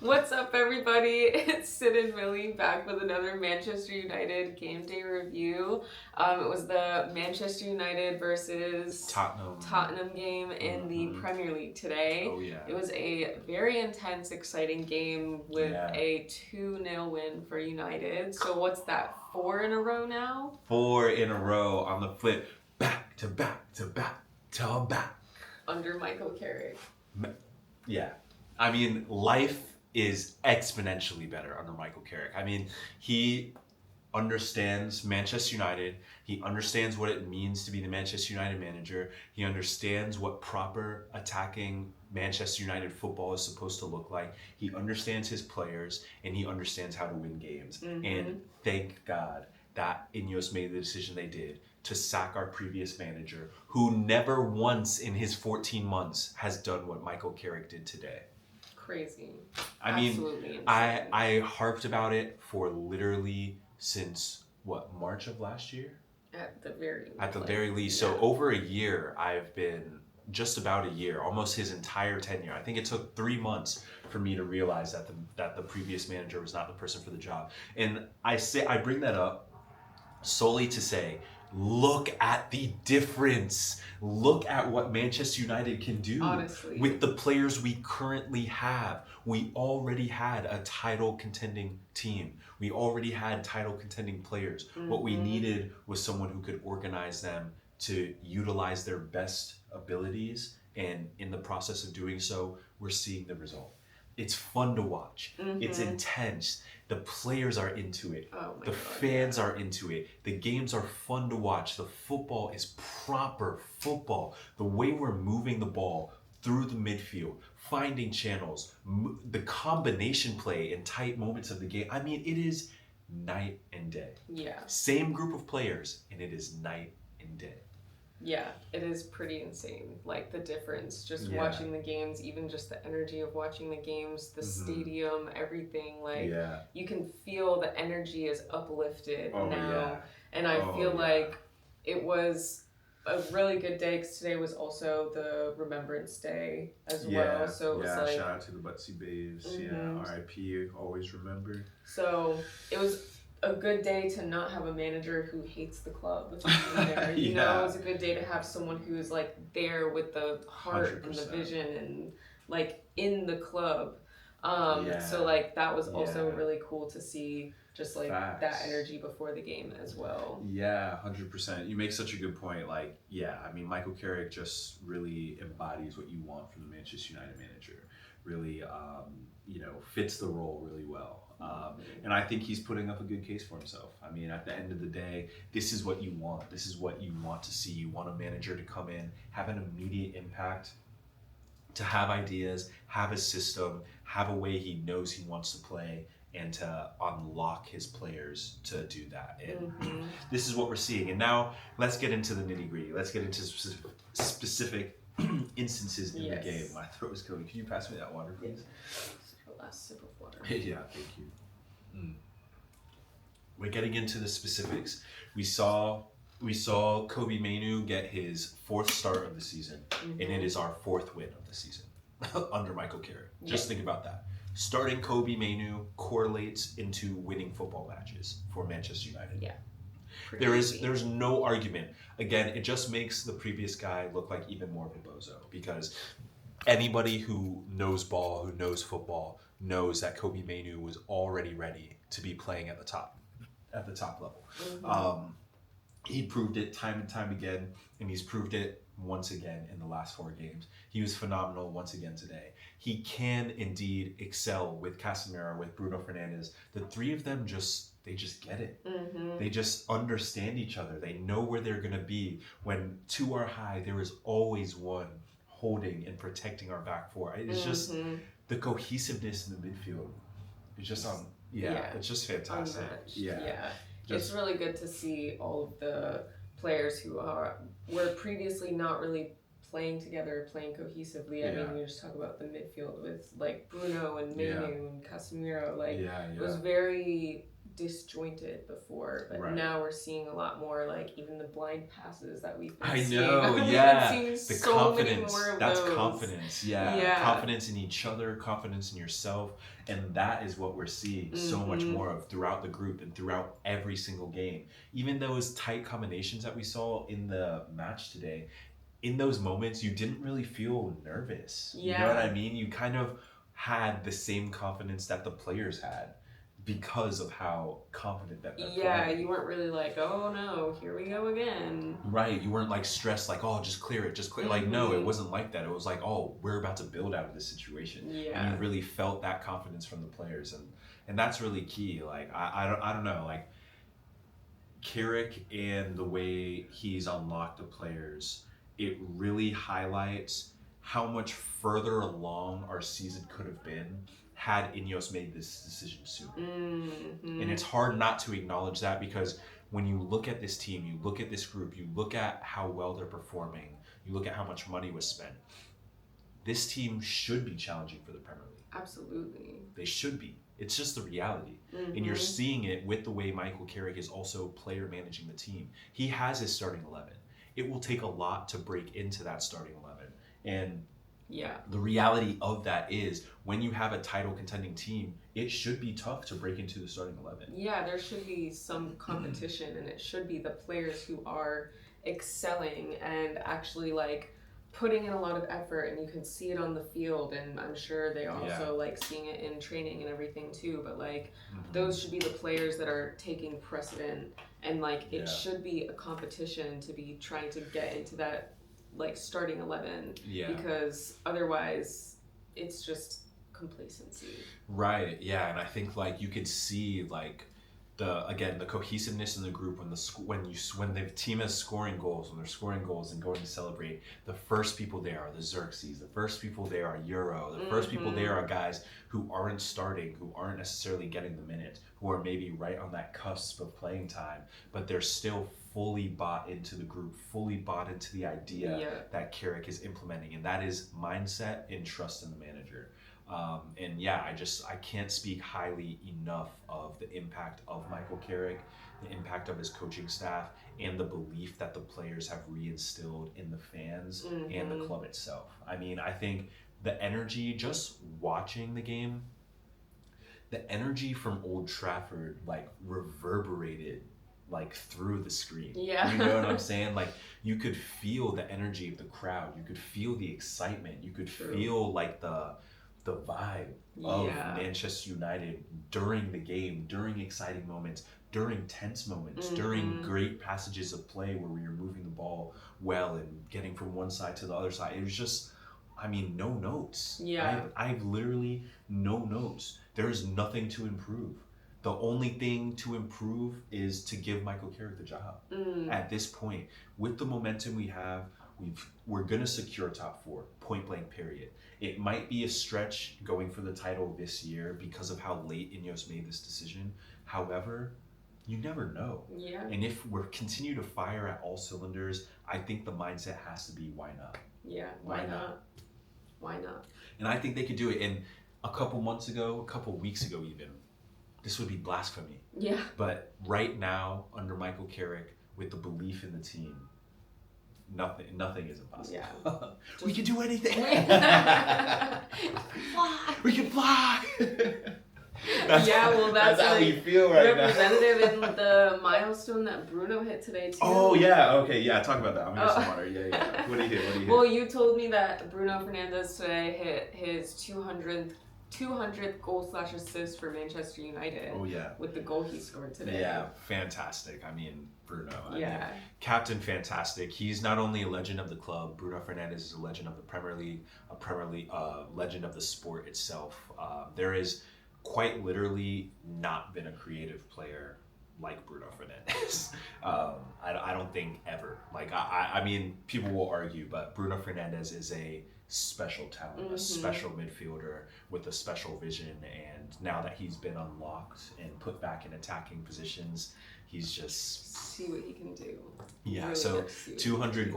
What's up, everybody? It's Sid and Millie back with another Manchester United game day review. It was the Manchester United versus Tottenham game in the Premier League today. Oh, yeah. It was a very intense, exciting game with a 2-0 win for United. So what's that, 4 in a row now? 4 in a row on the flip. Back to back to back to back. Under Michael Carrick. Yeah. I mean, life is exponentially better under Michael Carrick. I mean, he understands Manchester United. He understands what it means to be the Manchester United manager. He understands what proper attacking Manchester United football is supposed to look like. He understands his players, and he understands how to win games. And thank God that Ineos made the decision they did to sack our previous manager, who never once in his 14 months has done what Michael Carrick did today. Crazy. I mean, Absolutely insane. I harped about it for literally since March of last year? At the very least. At the very least. Yeah. So over a year, I've been just about a year, almost his entire tenure. I think it took 3 months for me to realize that the previous manager was not the person for the job. And I bring that up solely to say, look at the difference. Look at what Manchester United can do. Honestly. With the players we currently have. We already had a title contending team. We already had title contending players. What we needed was someone who could organize them to utilize their best abilities. And in the process of doing so, we're seeing the result. It's fun to watch. It's intense. The players are into it. The fans are into it. The games are fun to watch. The football is proper football. The way we're moving the ball through the midfield, finding channels, the combination play in tight moments of the game. I mean, it is night and day. Yeah. Same group of players, and it is night and day. Yeah, it is pretty insane. Like the difference, just watching the games, even just the energy of watching the games, the stadium, everything. Like you can feel the energy is uplifted now. Yeah. And I feel like it was a really good day because today was also the Remembrance Day as well. So it was like, shout out to the Butsy Babes. R.I.P. Always remember. So it was a good day to not have a manager who hates the club. There. You know, it was a good day to have someone who is like there with the heart 100%. And the vision and like in the club. So like that was also really cool to see, just like that energy before the game as well. Yeah, 100%. You make such a good point. Like, I mean, Michael Carrick just really embodies what you want from the Manchester United manager. Really, fits the role really well. And I think he's putting up a good case for himself. I mean, at the end of the day, this is what you want. This is what you want to see. You want a manager to come in, have an immediate impact, to have ideas, have a system, have a way he knows he wants to play, and to unlock his players to do that. And this is what we're seeing. And now let's get into the nitty-gritty. Let's get into specific instances in the game. My throat is killing. Can you pass me that water, please? Last sip of water. Yeah, thank you. We're getting into the specifics. We saw Kobe Mainu get his 4th start of the season, and it is our 4th win of the season under Michael Carrick. Just think about that. Starting Kobe Mainu correlates into winning football matches for Manchester United. Yeah. There's no argument. Again, it just makes the previous guy look like even more of a bozo, because anybody who knows ball, who knows football, knows that Kobe Mainu was already ready to be playing at the top level. He proved it time and time again, and he's proved it once again in the last 4 games. He was phenomenal once again today. He can indeed excel with Casemiro, with Bruno Fernandes. The 3 of them they just get it. They just understand each other. They know where they're going to be. When 2 are high, there is always one holding and protecting our back 4. It's just the cohesiveness in the midfield. It's just it's just fantastic. It's really good to see all of the players who were previously not really playing together, playing cohesively. I mean, you just talk about the midfield with like Bruno and Mainu and Casemiro. Like it was very disjointed before, but Right. now we're seeing a lot more, like, even the blind passes that we've been I seeing. know, We've yeah. been The seeing so confidence. many more of That's those. confidence, yeah. Yeah. Confidence in each other, confidence in yourself. And that is what we're seeing so much more of throughout the group and throughout every single game. Even those tight combinations that we saw in the match today, in those moments, you didn't really feel nervous. You know what I mean? You kind of had the same confidence that the players had because of how confident that they're playing. You weren't really like, oh no, here we go again. Right, you weren't like stressed, like, oh, just clear it. Like, no, it wasn't like that. It was like, oh, we're about to build out of this situation. Yeah. And you really felt that confidence from the players, and that's really key. Like, I don't know, like Carrick and the way he's unlocked the players, it really highlights how much further along our season could have been had Ineos made this decision sooner. And it's hard not to acknowledge that, because when you look at this team, you look at this group, you look at how well they're performing, you look at how much money was spent, this team should be challenging for the Premier League. Absolutely. They should be. It's just the reality. And you're seeing it with the way Michael Carrick is also player managing the team. He has his starting 11. It will take a lot to break into that starting 11. And the reality of that is, when you have a title contending team, it should be tough to break into the starting 11. Yeah, there should be some competition, and it should be the players who are excelling and actually like putting in a lot of effort, and you can see it on the field, and I'm sure they also like seeing it in training and everything too, but like those should be the players that are taking precedent, and like it should be a competition to be trying to get into that like starting 11, because otherwise it's just complacency. Right, yeah. And I think like you could see like the cohesiveness in the group when the team is scoring goals, when they're scoring goals and going to celebrate, the first people there are the Xerxes, the first people there are Euro, the first people there are guys who aren't starting, who aren't necessarily getting the minute, who are maybe right on that cusp of playing time, but they're still fully bought into the group, fully bought into the idea that Carrick is implementing, and that is mindset and trust in the manager. I can't speak highly enough of the impact of Michael Carrick, the impact of his coaching staff, and the belief that the players have reinstilled in the fans and the club itself. I mean, I think the energy, just watching the game, the energy from Old Trafford like reverberated like through the screen. Yeah. You know what I'm saying? Like you could feel the energy of the crowd. You could feel the excitement. You could feel like the vibe of Manchester United during the game, during exciting moments, during tense moments, during great passages of play where we were moving the ball well and getting from one side to the other side. It was just, I mean, no notes. Yeah. I've literally no notes. There is nothing to improve. The only thing to improve is to give Michael Carrick the job. At this point, with the momentum we have, we're going to secure top 4, point blank period. It might be a stretch going for the title this year because of how late Ineos made this decision. However, you never know. Yeah. And if we're continue to fire at all cylinders, I think the mindset has to be, why not? Yeah, why not? Why not? And I think they could do it. And a couple weeks ago even, this would be blasphemy. Yeah. But right now, under Michael Carrick, with the belief in the team, nothing is impossible. Yeah. We can do anything. Fly. We can fly. That's how like we feel right now. Representative in the milestone that Bruno hit today too. Oh yeah, okay, yeah. Talk about that. I'm gonna get some water. Yeah. What do you hit? Well, you told me that Bruno Fernandes today hit his 200th goal/assist for Manchester United. Oh yeah. With the goal he scored today. Yeah, fantastic. I mean, Bruno. I mean, captain, fantastic. He's not only a legend of the club. Bruno Fernandes is a legend of the Premier League, legend of the sport itself. There is quite literally not been a creative player like Bruno Fernandes. I don't think ever. Like I mean, people will argue, but Bruno Fernandes is a special talent, a special midfielder with a special vision, and now that he's been unlocked and put back in attacking positions, he's just see what he can do. Yeah, really so 200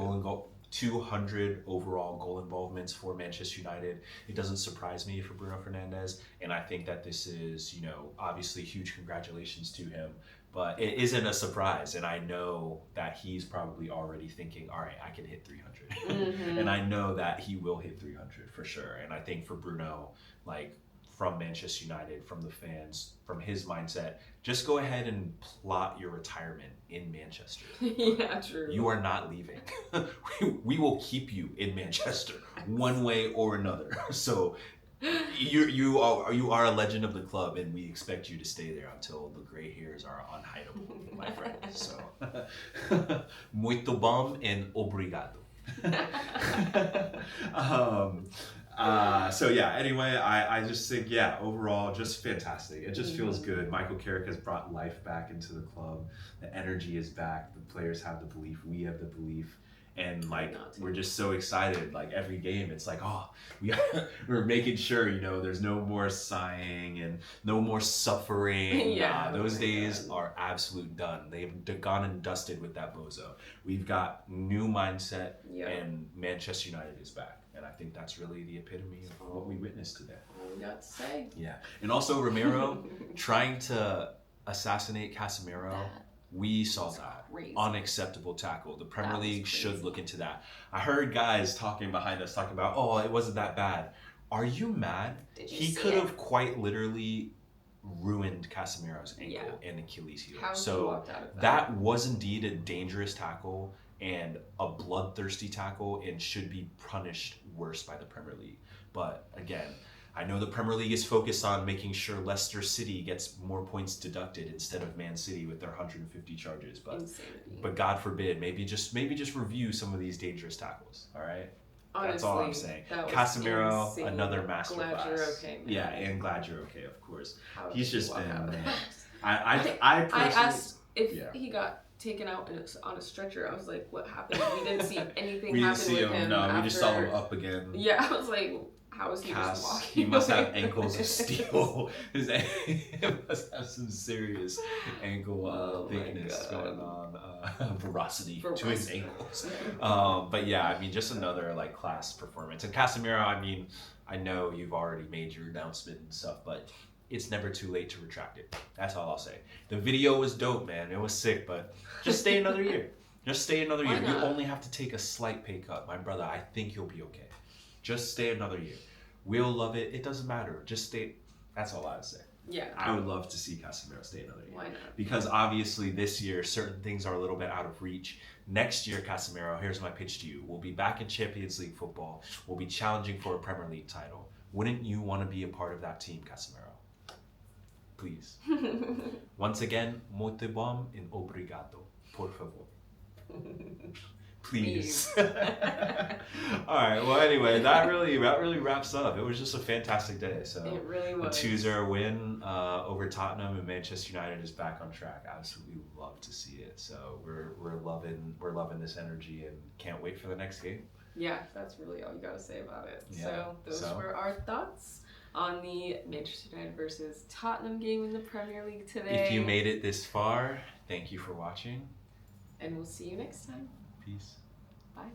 200 overall goal involvements for Manchester United. It doesn't surprise me for Bruno Fernandes, and I think that this is, obviously huge congratulations to him, but it isn't a surprise, and I know that he's probably already thinking, all right, I can hit 300. And I know that he will hit 300 for sure. And I think for Bruno, like, from Manchester United, from the fans, from his mindset, just go ahead and plot your retirement in Manchester. Yeah, true. You are not leaving. We will keep you in Manchester one way or another. So you are a legend of the club, and we expect you to stay there until the gray hairs are unhideable, my friend. So muito bom and obrigado. So yeah, anyway, I just think, yeah, overall, just fantastic. It just feels good. Michael Carrick has brought life back into the club. The energy is back. The players have the belief. We have the belief. And like, we're just so excited. Like every game, it's like, oh, we're making sure, there's no more sighing and no more suffering. Yeah, those days are absolute done. They've gone and dusted with that bozo. We've got new mindset, and Manchester United is back. And I think that's really the epitome of what we witnessed today. All we got to say. Yeah. And also Romero trying to assassinate Casemiro. We saw that. Crazy. Unacceptable tackle. The Premier League should look into that. I heard guys talking behind us talking about, oh, it wasn't that bad. Are you mad? He could have quite literally ruined Casemiro's ankle and Achilles heel. So that was indeed a dangerous tackle and a bloodthirsty tackle, and should be punished worse by the Premier League. But again, I know the Premier League is focused on making sure Leicester City gets more points deducted instead of Man City with their 150 charges. But God forbid, maybe just review some of these dangerous tackles. All right. Honestly, that's all I'm saying. Casemiro, insane. Another masterclass. Glad you're okay, man. Yeah, and glad you're okay, of course. He's just been, man. I asked if he got taken out on a stretcher. I was like, what happened? We didn't see anything happen with him. No, we just saw him up again. Yeah, I was like, how is he just walking? He must have ankles of steel. He must have some serious ankle thickness going on, veracity to his ankles. But yeah, I mean, just another like class performance. And Casemiro, I mean, I know you've already made your announcement and stuff, but it's never too late to retract it. That's all I'll say. The video was dope, man. It was sick, but just stay another year. Just stay another year. You only have to take a slight pay cut. My brother, I think you'll be okay. Just stay another year. We'll love it. It doesn't matter. Just stay. That's all I would say. Yeah. I would love to see Casemiro stay another year. Why not? Because obviously this year, certain things are a little bit out of reach. Next year, Casemiro, here's my pitch to you. We'll be back in Champions League football. We'll be challenging for a Premier League title. Wouldn't you want to be a part of that team, Casemiro? Please. Once again, muito bom and obrigado, por favor. Please. All right. Well, anyway, that really wraps up. It was just a fantastic day. So it really was. A 2-0 win over Tottenham, and Manchester United is back on track. Absolutely love to see it. So we're loving this energy and can't wait for the next game. Yeah, that's really all you got to say about it. Yeah. So those were our thoughts on the Manchester United versus Tottenham game in the Premier League today. If you made it this far, thank you for watching. And we'll see you next time. Peace. Bye.